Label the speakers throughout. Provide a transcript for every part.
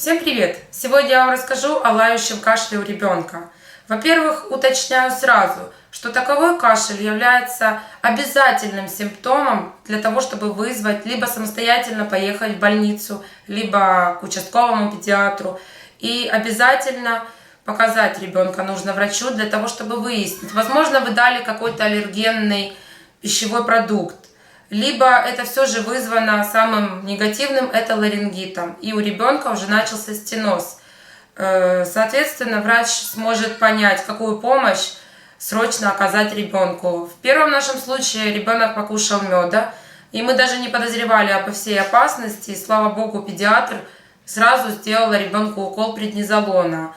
Speaker 1: Всем привет! Сегодня я вам расскажу о лающем кашле у ребенка. Во-первых, уточняю сразу, что таковой кашель является обязательным симптомом для того, чтобы вызвать, либо самостоятельно поехать в больницу, либо к участковому педиатру. И обязательно показать ребенка нужно врачу для того, чтобы выяснить. Возможно, вы дали какой-то аллергенный пищевой продукт. Либо это все же вызвано самым негативным, это ларингитом, и у ребенка уже начался стеноз. Соответственно, врач сможет понять, какую помощь срочно оказать ребенку. В первом нашем случае ребенок покушал меда, и мы даже не подозревали обо всей опасности, и, слава богу, педиатр сразу сделала ребенку укол преднизолона,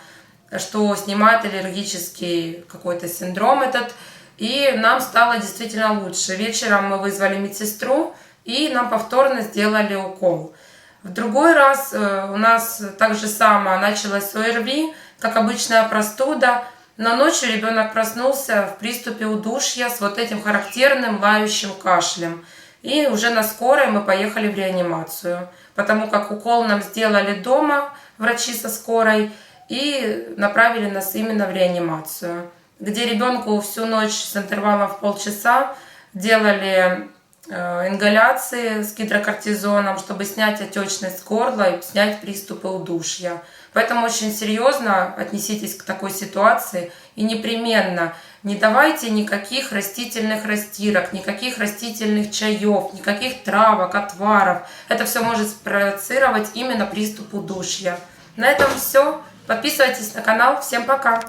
Speaker 1: что снимает аллергический какой-то синдром этот. И нам стало действительно лучше. Вечером мы вызвали медсестру, и нам повторно сделали укол. В другой раз у нас так же самое началось ОРВИ, как обычная простуда, но ночью ребенок проснулся в приступе удушья с вот этим характерным лающим кашлем. И уже на скорой мы поехали в реанимацию, потому как укол нам сделали дома, врачи со скорой, и направили нас именно в реанимацию, где ребенку всю ночь с интервалом в полчаса делали ингаляции с гидрокортизоном, чтобы снять отечность горла и снять приступы удушья. Поэтому очень серьезно отнеситесь к такой ситуации и непременно не давайте никаких растительных растирок, никаких растительных чаев, никаких травок, отваров. Это все может спровоцировать именно приступ удушья. На этом все. Подписывайтесь на канал. Всем пока!